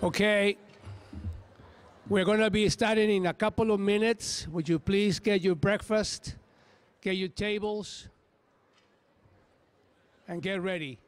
Okay, we're going to be starting in a couple of minutes. Would you please get your breakfast, get your tables, and get ready?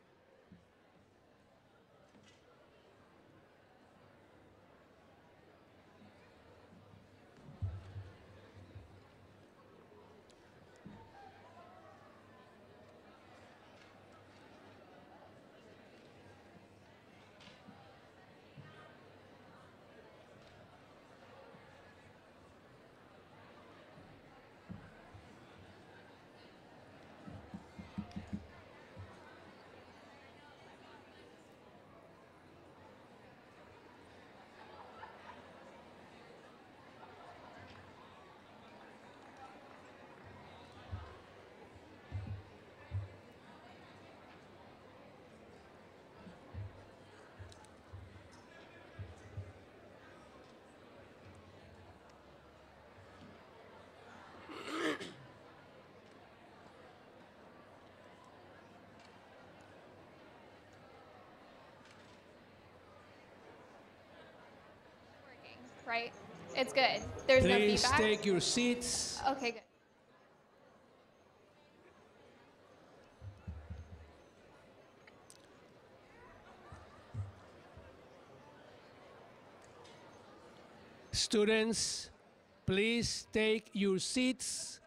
Right? It's good. There's no Please feedback. take your seats. Okay, good. Students, please take your seats.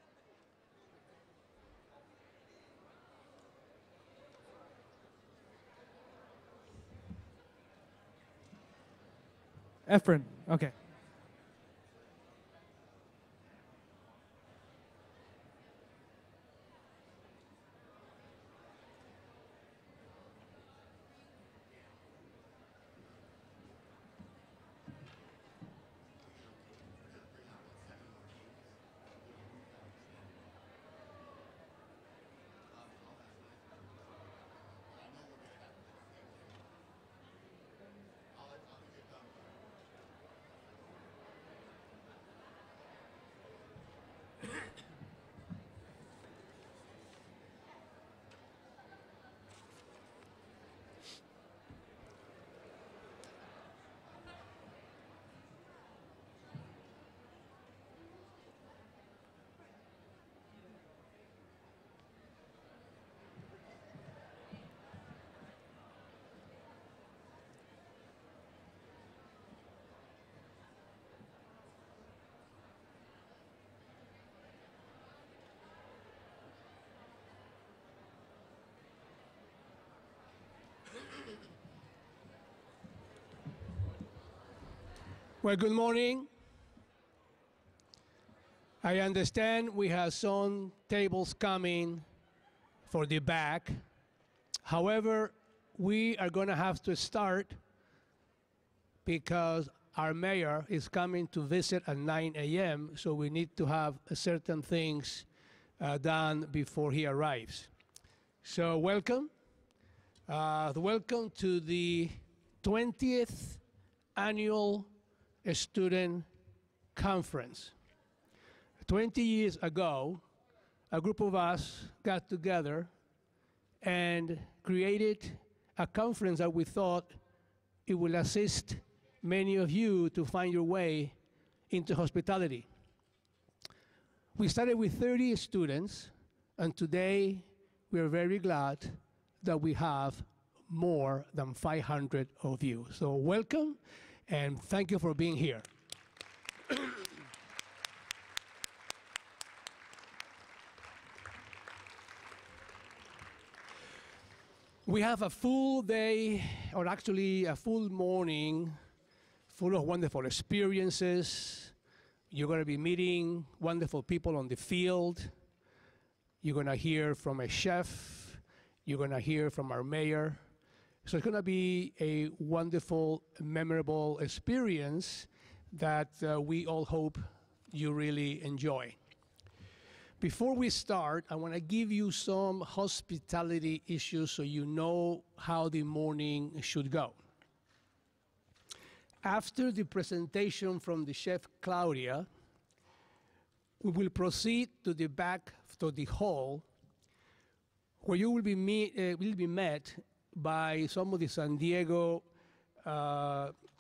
Efren, okay. Well, good morning. I understand we have some tables coming for the back. However, we are going to have to start because our mayor is coming to visit at 9 a.m., so we need to have certain things done before he arrives. So welcome. Welcome to the 20th Annual Student Conference. 20 years ago, a group of us got together and created a conference that we thought it will assist many of you to find your way into hospitality. We started with 30 students, and today we are very glad that we have more than 500 of you. So welcome, and thank you for being here. We have a full day, or actually a full morning, full of wonderful experiences. You're going to be meeting wonderful people on the field. You're going to hear from a chef. You're going to hear from our mayor. So it's going to be a wonderful, memorable experience that we all hope you really enjoy. Before we start, I want to give you some hospitality issues so you know how the morning should go. After the presentation from the chef Claudia, we will proceed to the back to the hall, where you will be met by some of the San Diego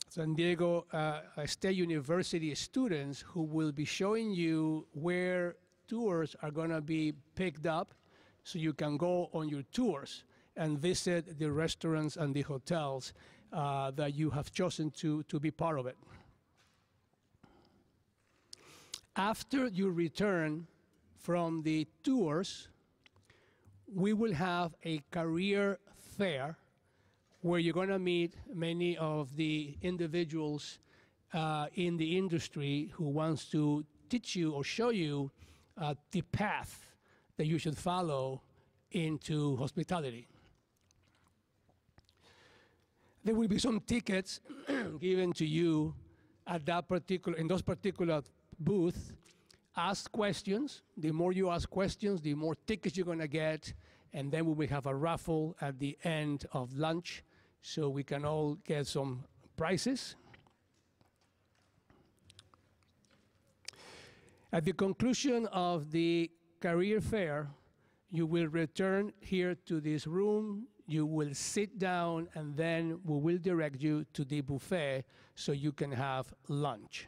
San Diego State University students who will be showing you where tours are going to be picked up so you can go on your tours and visit the restaurants and the hotels that you have chosen to be part of it. After you return from the tours, we will have a career fair where you're going to meet many of the individuals in the industry who wants to teach you or show you the path that you should follow into hospitality. There will be some tickets given to you at in those particular booths. Ask questions. The more you ask questions, the more tickets you're going to get, and then we will have a raffle at the end of lunch so we can all get some prizes. At the conclusion of the career fair, you will return here to this room, you will sit down, and then we will direct you to the buffet so you can have lunch.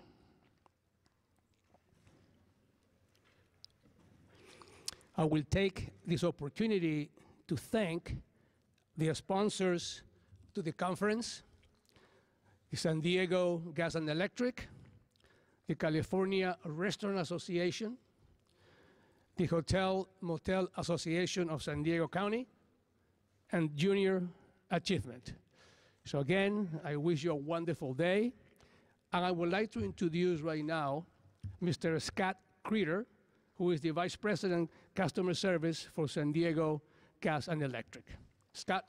I will take this opportunity to thank the sponsors to the conference, the San Diego Gas and Electric, the California Restaurant Association, the Hotel Motel Association of San Diego County, and Junior Achievement. So again, I wish you a wonderful day. And I would like to introduce right now Mr. Scott Creeder, who is the Vice President, Customer Service for San Diego Gas and Electric. Scott.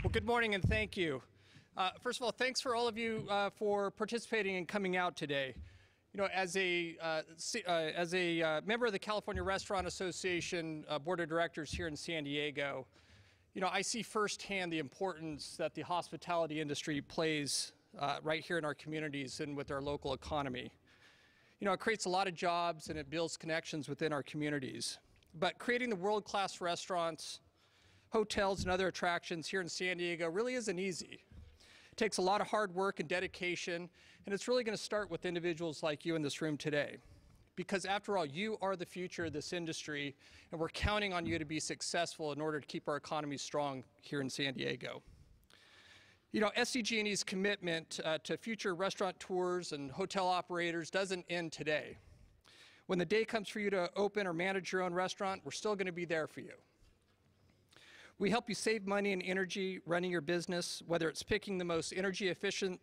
Well, good morning and thank you. First of all, thanks for all of you for participating and coming out today. You know, as a member of the California Restaurant Association Board of Directors here in San Diego, you know, I see firsthand the importance that the hospitality industry plays right here in our communities and with our local economy. You know, it creates a lot of jobs and it builds connections within our communities. But creating the world-class restaurants, hotels, and other attractions here in San Diego really isn't easy. It takes a lot of hard work and dedication, and it's really going to start with individuals like you in this room today. Because after all, you are the future of this industry, and we're counting on you to be successful in order to keep our economy strong here in San Diego. You know, SDG&E's commitment to future restaurant tours and hotel operators doesn't end today. When the day comes for you to open or manage your own restaurant, we're still going to be there for you. We help you save money and energy running your business, whether it's picking the most energy efficient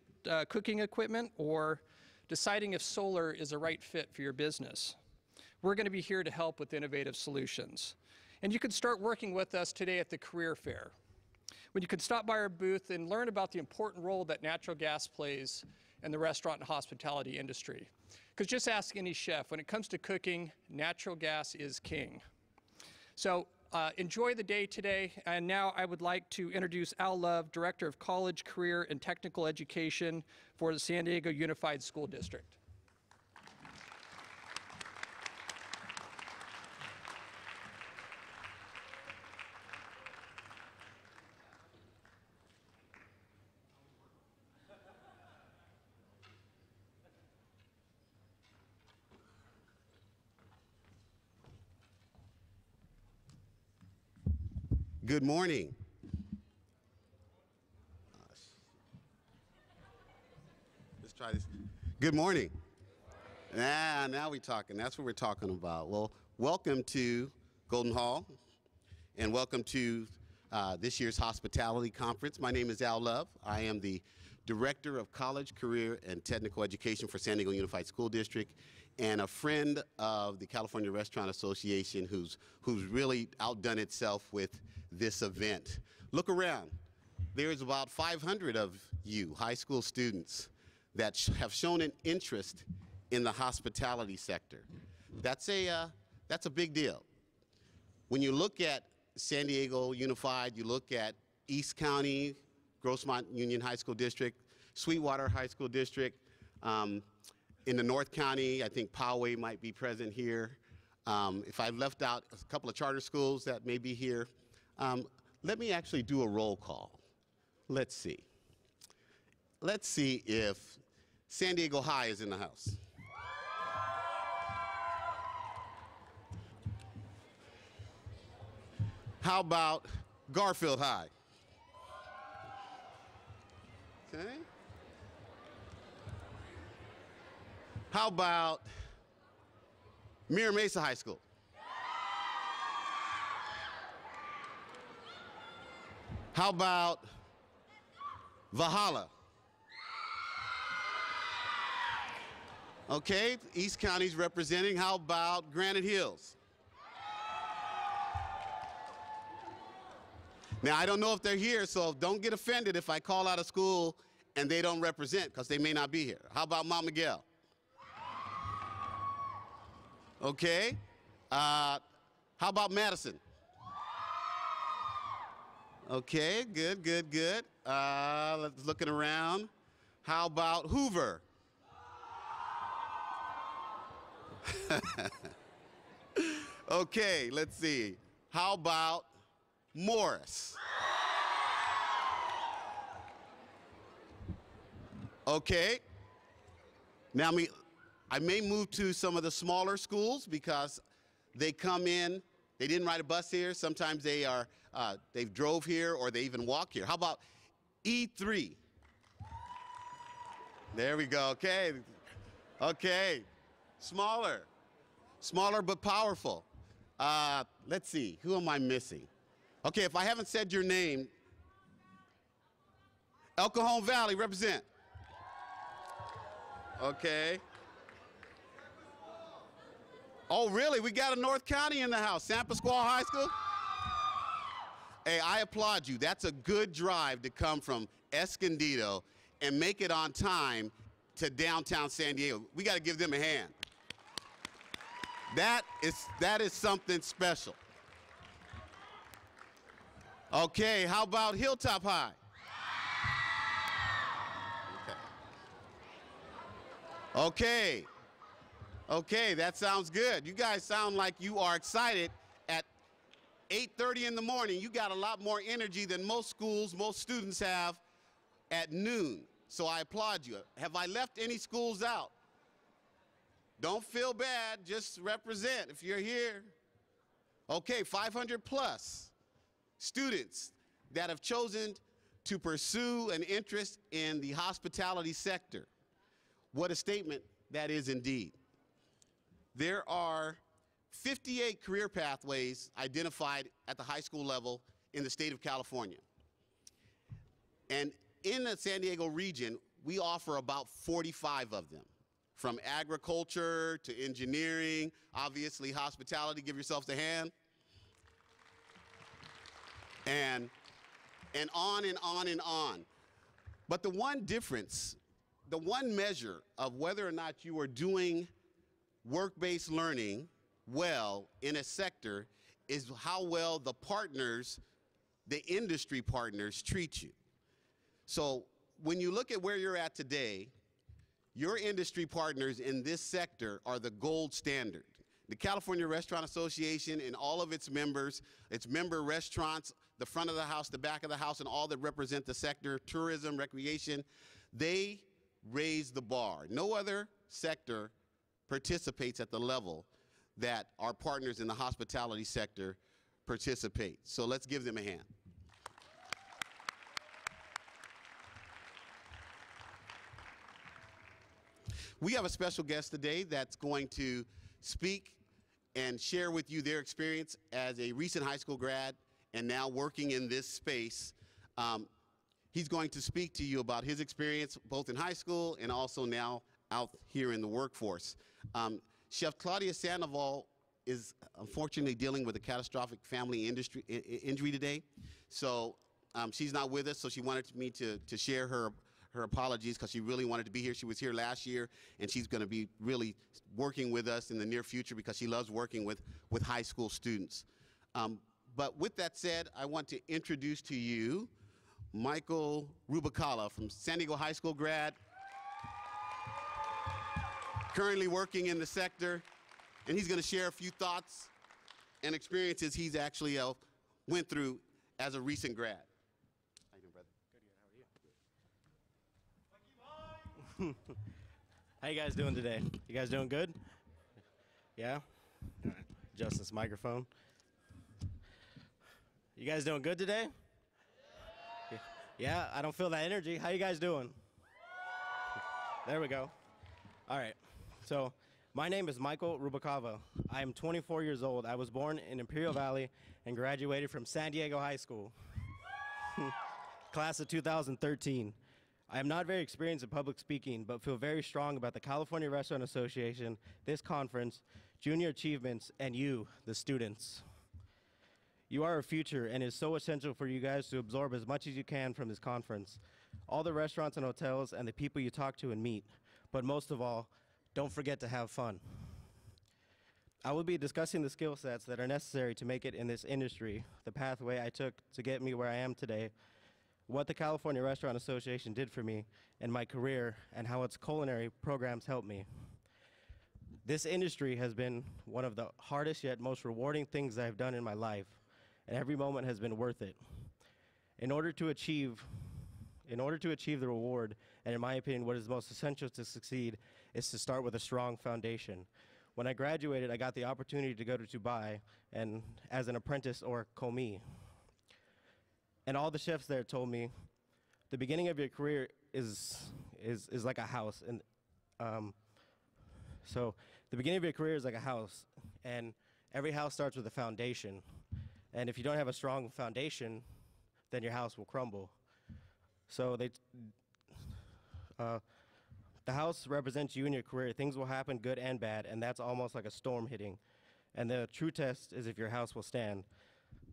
cooking equipment or deciding if solar is a right fit for your business. We're going to be here to help with innovative solutions. And you can start working with us today at the Career Fair, when you can stop by our booth and learn about the important role that natural gas plays in the restaurant and hospitality industry. Because just ask any chef, when it comes to cooking, natural gas is king. So enjoy the day today, and now I would like to introduce Al Love, Director of College, Career, and Technical Education for the San Diego Unified School District. Good morning. Let's try this. Good morning. Now we're talking. That's what we're talking about. Well, welcome to Golden Hall, and welcome to this year's Hospitality Conference. My name is Al Love. I am the Director of College, Career, and Technical Education for San Diego Unified School District, and a friend of the California Restaurant Association who's really outdone itself with this event. Look around. There's about 500 of you, high school students, that have shown an interest in the hospitality sector. That's a big deal. When you look at San Diego Unified, you look at East County, Grossmont Union High School District, Sweetwater High School District. In the North County, I think Poway might be present here. If I left out a couple of charter schools that may be here, Let me actually do a roll call. Let's see. Let's see if San Diego High is in the house. How about Garfield High? Okay. How about Mira Mesa High School? How about Valhalla? Okay, East County's representing. How about Granite Hills? Now, I don't know if they're here, so don't get offended if I call out a school and they don't represent, because they may not be here. How about Mount Miguel? Okay. How about Madison? Okay, good, good, good. Let's looking around. How about Hoover? Okay, let's see. How about Morris? Okay. Now I may move to some of the smaller schools because they come in, they didn't ride a bus here. Sometimes they've drove here or they even walk here. How about E3? There we go, okay. Okay, smaller but powerful. Let's see, who am I missing? Okay, if I haven't said your name, El Cajon Valley, represent. Okay. Oh, really? We got a North County in the house. San Pasqual High School? Hey, I applaud you. That's a good drive to come from Escondido and make it on time to downtown San Diego. We got to give them a hand. That is something special. Okay, how about Hilltop High? Okay. Okay, that sounds good. You guys sound like you are excited. At 8:30 in the morning, you got a lot more energy than most schools, most students have at noon. So I applaud you. Have I left any schools out? Don't feel bad, just represent if you're here. Okay, 500 plus students that have chosen to pursue an interest in the hospitality sector. What a statement that is indeed. There are 58 career pathways identified at the high school level in the state of California. And in the San Diego region, we offer about 45 of them, from agriculture to engineering, obviously hospitality, give yourselves a hand, and on and on and on. But the one difference, the one measure of whether or not you are doing work-based learning well in a sector is how well the partners, the industry partners, treat you. So when you look at where you're at today, your industry partners in this sector are the gold standard. The California Restaurant Association and all of its members, its member restaurants, the front of the house, the back of the house, and all that represent the sector, tourism, recreation, they raise the bar. No other sector participates at the level that our partners in the hospitality sector participate. So let's give them a hand. We have a special guest today that's going to speak and share with you their experience as a recent high school grad and now working in this space. He's going to speak to you about his experience both in high school and also now out here in the workforce. Chef Claudia Sandoval is unfortunately dealing with a catastrophic family injury today. So she's not with us, so she wanted me to share her apologies because she really wanted to be here. She was here last year, and she's going to be really working with us in the near future because she loves working with high school students. But with that said, I want to introduce to you Michael Rubicala from San Diego High School grad, currently working in the sector, and he's going to share a few thoughts and experiences he's actually went through as a recent grad. How you doing, brother? How you guys doing today? You guys doing good? Yeah? All right. Adjust this microphone. You guys doing good today? Yeah, I don't feel that energy. How you guys doing? There we go. All right. So, my name is Michael Rubacava. I am 24 years old. I was born in Imperial Valley and graduated from San Diego High School. Class of 2013. I am not very experienced in public speaking, but feel very strong about the California Restaurant Association, this conference, junior achievements, and you, the students. You are our future, and it is so essential for you guys to absorb as much as you can from this conference. All the restaurants and hotels and the people you talk to and meet. But most of all, don't forget to have fun. I will be discussing the skill sets that are necessary to make it in this industry, the pathway I took to get me where I am today, what the California Restaurant Association did for me in my career, and how its culinary programs helped me. This industry has been one of the hardest yet most rewarding things I've done in my life, and every moment has been worth it. In order to achieve the reward, and in my opinion, what is most essential to succeed is to start with a strong foundation. When I graduated, I got the opportunity to go to Dubai and as an apprentice or commis. And all the chefs there told me, the beginning of your career is like a house. And so the beginning of your career is like a house, and every house starts with a foundation. And if you don't have a strong foundation, then your house will crumble. So the house represents you in your career. Things will happen, good and bad, and that's almost like a storm hitting. And the true test is if your house will stand.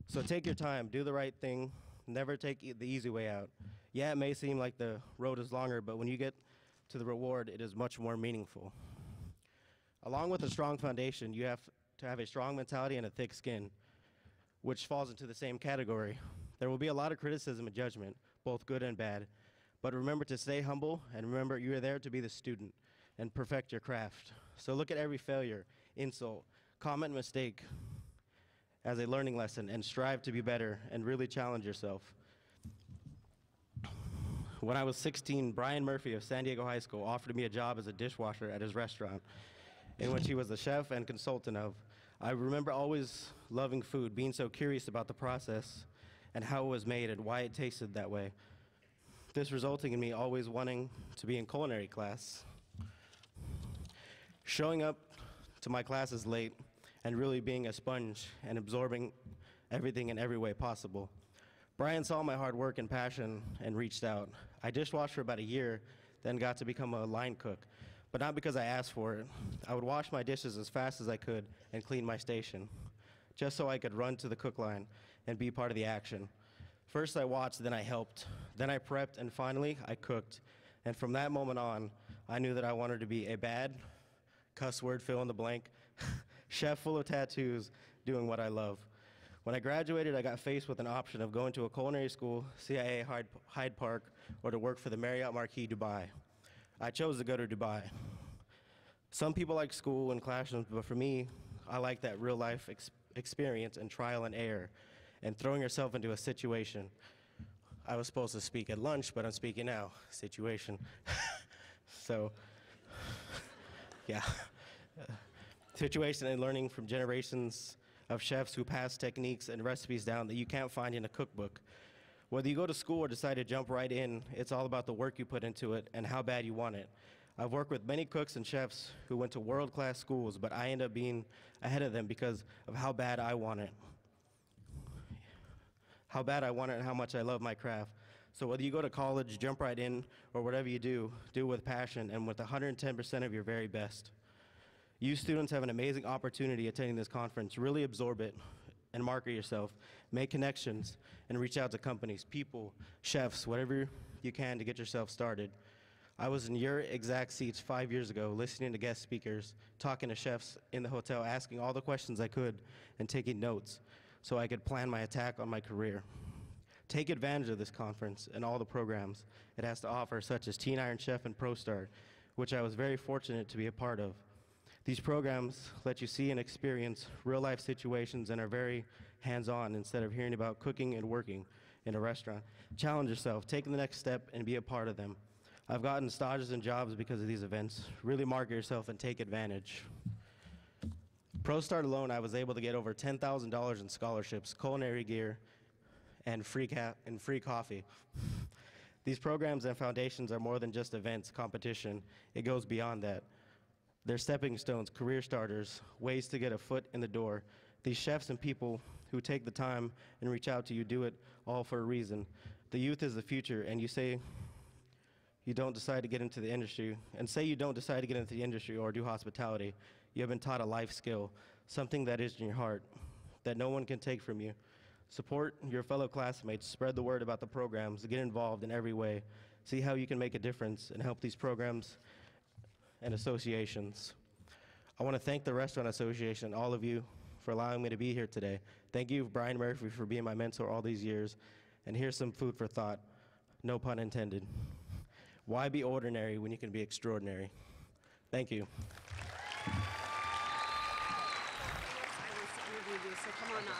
So take your time, do the right thing, never take the easy way out. Yeah, it may seem like the road is longer, but when you get to the reward, it is much more meaningful. Along with a strong foundation, you have to have a strong mentality and a thick skin, which falls into the same category. There will be a lot of criticism and judgment, both good and bad, but remember to stay humble and remember you are there to be the student and perfect your craft. So look at every failure, insult, comment, mistake as a learning lesson and strive to be better and really challenge yourself. When I was 16, Brian Murphy of San Diego High School offered me a job as a dishwasher at his restaurant, in which he was the chef and consultant of. I remember always loving food, being so curious about the process and how it was made and why it tasted that way. This resulting in me always wanting to be in culinary class. Showing up to my classes late and really being a sponge and absorbing everything in every way possible. Brian saw my hard work and passion and reached out. I dishwashed for about a year, then got to become a line cook, but not because I asked for it. I would wash my dishes as fast as I could and clean my station, just so I could run to the cook line and be part of the action. First I watched, then I helped, then I prepped, and finally I cooked. And from that moment on, I knew that I wanted to be a bad, cuss word fill in the blank, chef full of tattoos, doing what I love. When I graduated, I got faced with an option of going to a culinary school, CIA Hyde Park, or to work for the Marriott Marquis Dubai. I chose to go to Dubai. Some people like school and classrooms, but for me, I like that real life experience and trial and error, and throwing yourself into a situation. I was supposed to speak at lunch, but I'm speaking now. Situation. So, yeah. Situation and learning from generations of chefs who pass techniques and recipes down that you can't find in a cookbook. Whether you go to school or decide to jump right in, it's all about the work you put into it and how bad you want it. I've worked with many cooks and chefs who went to world-class schools, but I end up being ahead of them because of how bad I want it. How bad I want it and how much I love my craft. So whether you go to college, jump right in, or whatever you do with passion and with 110% of your very best. You students have an amazing opportunity attending this conference. Really absorb it and market yourself. Make connections and reach out to companies, people, chefs, whatever you can to get yourself started. I was in your exact seats 5 years ago, listening to guest speakers, talking to chefs in the hotel, asking all the questions I could, and taking notes so I could plan my attack on my career. Take advantage of this conference and all the programs it has to offer, such as Teen Iron Chef and ProStart, which I was very fortunate to be a part of. These programs let you see and experience real-life situations and are very hands-on instead of hearing about cooking and working in a restaurant. Challenge yourself, take the next step, and be a part of them. I've gotten stages and jobs because of these events. Really market yourself and take advantage. ProStart alone, I was able to get over $10,000 in scholarships, culinary gear, and free coffee. These programs and foundations are more than just events, competition. It goes beyond that. They're stepping stones, career starters, ways to get a foot in the door. These chefs and people who take the time and reach out to you do it all for a reason. The youth is the future, and say you don't decide to get into the industry or do hospitality, you have been taught a life skill, something that is in your heart, that no one can take from you. Support your fellow classmates, spread the word about the programs, get involved in every way, see how you can make a difference and help these programs and associations. I want to thank the Restaurant Association, all of you, for allowing me to be here today. Thank you, Brian Murphy, for being my mentor all these years. And here's some food for thought, no pun intended. Why be ordinary when you can be extraordinary? Thank you. So come on up now.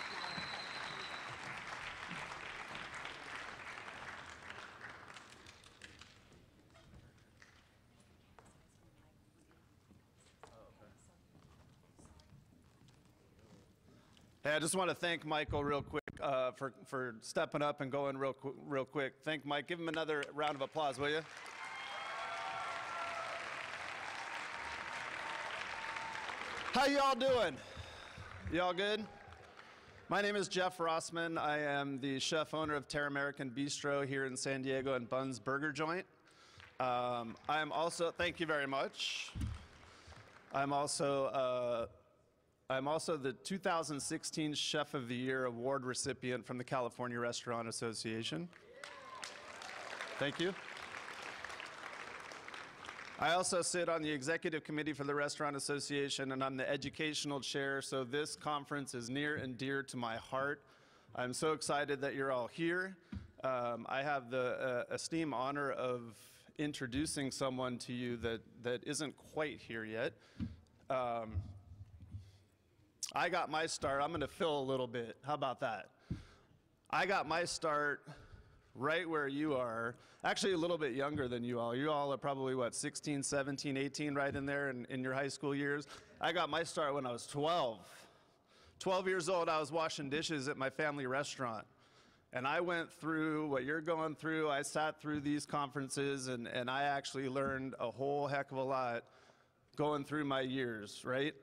Hey, I just want to thank Michael real quick for stepping up and going real quick. Thank Mike. Give him another round of applause, will you? How y'all doing? Y'all good? My name is Jeff Rossman. I am the chef owner of Terra American Bistro here in San Diego and Buns Burger Joint. I'm also, thank you very much. I'm also the 2016 Chef of the Year Award recipient from the California Restaurant Association. Thank you. I also sit on the executive committee for the Restaurant Association, and I'm the educational chair, so this conference is near and dear to my heart. I'm so excited that you're all here. I have the esteemed honor of introducing someone to you that isn't quite here yet. I got my start, I'm gonna fill a little bit, how about that? I got my start right where you are, actually a little bit younger than you all. You all are probably, what, 16, 17, 18, right in there in your high school years. I got my start when I was 12. 12 years old, I was washing dishes at my family restaurant. And I went through what you're going through. I sat through these conferences, and I actually learned a whole heck of a lot going through my years, right?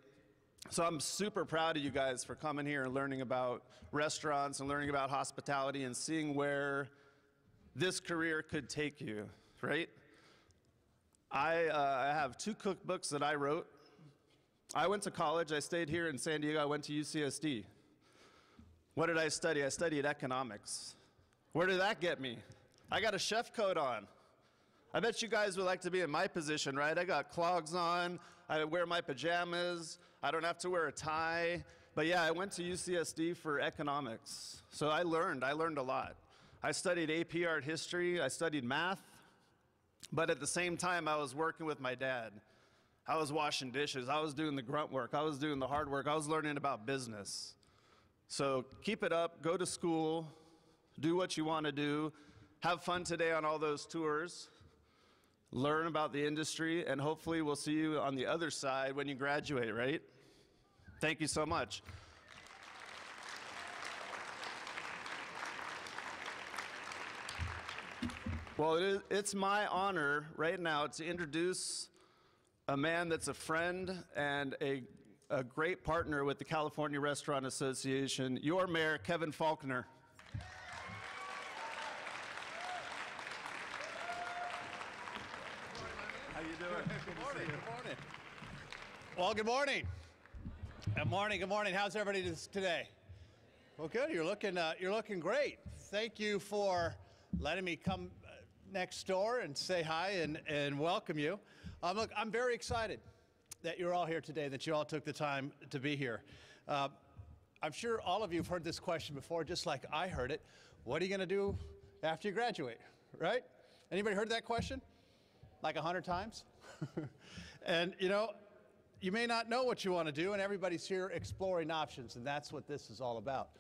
So I'm super proud of you guys for coming here and learning about restaurants and learning about hospitality and seeing where this career could take you, right? I have 2 cookbooks that I wrote. I went to college. I stayed here in San Diego. I went to UCSD. What did I study? I studied economics. Where did that get me? I got a chef coat on. I bet you guys would like to be in my position, right? I got clogs on. I wear my pajamas. I don't have to wear a tie. But yeah, I went to UCSD for economics. So I learned a lot. I studied AP art history. I studied math. But at the same time, I was working with my dad. I was washing dishes. I was doing the grunt work. I was doing the hard work. I was learning about business. So keep it up. Go to school. Do what you want to do. Have fun today on all those tours. Learn about the industry, and hopefully we'll see you on the other side when you graduate, right? Thank you so much. Well, it's my honor right now to introduce a man that's a friend and a great partner with the California Restaurant Association, your mayor, Kevin Faulconer. How you doing? Good morning. Good morning. Well, good morning. Good morning. Good morning. How's everybody today? Well, good. You're looking great. Thank you for letting me come next door and say hi and welcome you. Look, I'm very excited that you're all here today, that you all took the time to be here. I'm sure all of you have heard this question before, just like I heard it. What are you going to do after you graduate, right? Anybody heard that question? Like 100 times? And, you know, you may not know what you want to do, and everybody's here exploring options, and that's what this is all about.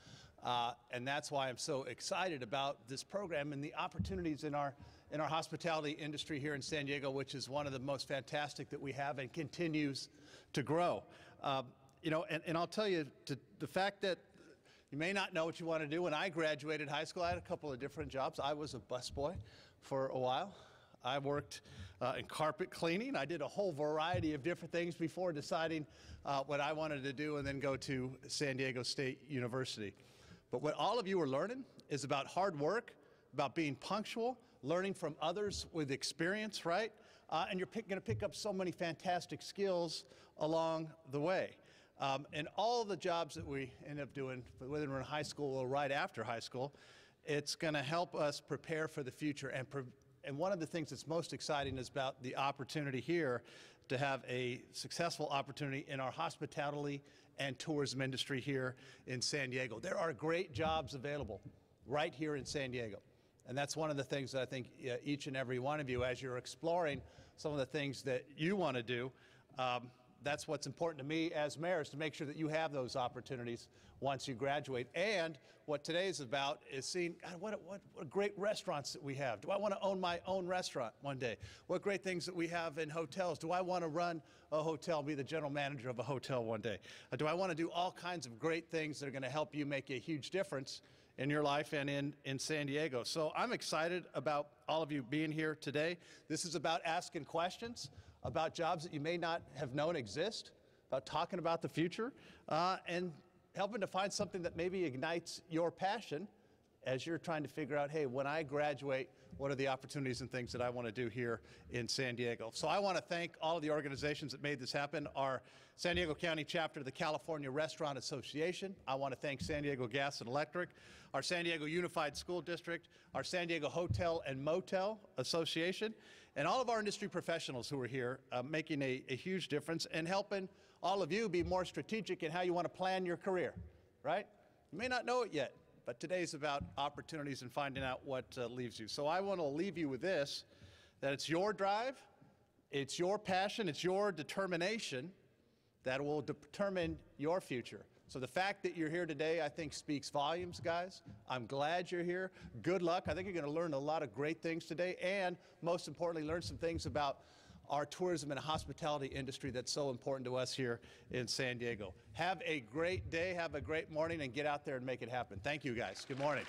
And that's why I'm so excited about this program and the opportunities in our hospitality industry here in San Diego, which is one of the most fantastic that we have and continues to grow. You know, and I'll tell you, the fact that you may not know what you want to do. When I graduated high school, I had a couple of different jobs. I was a busboy for a while. I worked in carpet cleaning. I did a whole variety of different things before deciding what I wanted to do and then go to San Diego State University. But what all of you are learning is about hard work, about being punctual, learning from others with experience, right? And you're going to pick up so many fantastic skills along the way. And all the jobs that we end up doing, whether we're in high school or right after high school, it's going to help us prepare for the future. And one of the things that's most exciting is about the opportunity here to have a successful opportunity in our hospitality and tourism industry here in San Diego. There are great jobs available right here in San Diego. And that's one of the things that I think each and every one of you, as you're exploring some of the things that you want to do, that's what's important to me as mayor, is to make sure that you have those opportunities once you graduate. And what today is about is seeing, God, what great restaurants that we have. Do I want to own my own restaurant one day? What great things that we have in hotels. Do I want to run a hotel, be the general manager of a hotel one day? Do I want to do all kinds of great things that are going to help you make a huge difference in your life and in San Diego? So I'm excited about all of you being here today. This is about asking questions about jobs that you may not have known exist, about talking about the future, and helping to find something that maybe ignites your passion as you're trying to figure out, hey, when I graduate, what are the opportunities and things that I want to do here in San Diego? So I want to thank all of the organizations that made this happen. Our San Diego County chapter of the California Restaurant Association. I want to thank San Diego Gas and Electric, our San Diego Unified School District, our San Diego Hotel and Motel Association, and all of our industry professionals who are here making a huge difference and helping all of you be more strategic in how you want to plan your career, right? You may not know it yet, but today's about opportunities and finding out what leaves you. So I want to leave you with this, that it's your drive, it's your passion, it's your determination that will determine your future. So the fact that you're here today, I think, speaks volumes, guys. I'm glad you're here. Good luck. I think you're going to learn a lot of great things today, and most importantly, learn some things about our tourism and hospitality industry that's so important to us here in San Diego. Have a great day, have a great morning, and get out there and make it happen. Thank you, guys. Good morning.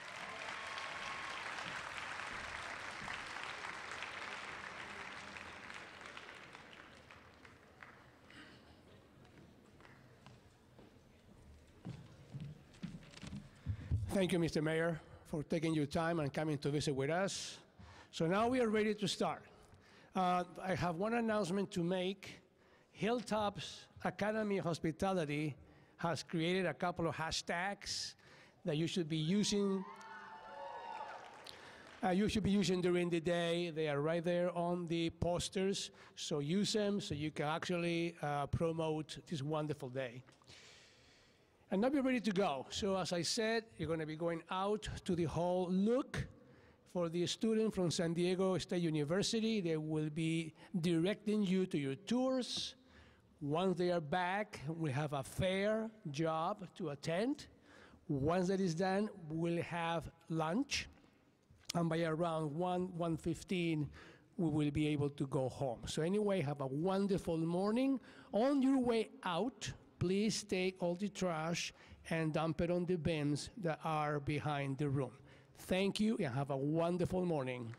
Thank you, Mr. Mayor, for taking your time and coming to visit with us. So now we are ready to start. I have one announcement to make. Hilltops Academy of Hospitality has created a couple of hashtags that you should be using. During the day. They are right there on the posters, so use them so you can actually promote this wonderful day. And now we're ready to go. So as I said, you're going to be going out to the hall. Look for the student from San Diego State University. They will be directing you to your tours. Once they are back, we have a fair job to attend. Once that is done, we'll have lunch. And by around 1:15, we will be able to go home. So anyway, have a wonderful morning. On your way out, please take all the trash and dump it on the bins that are behind the room. Thank you and have a wonderful morning.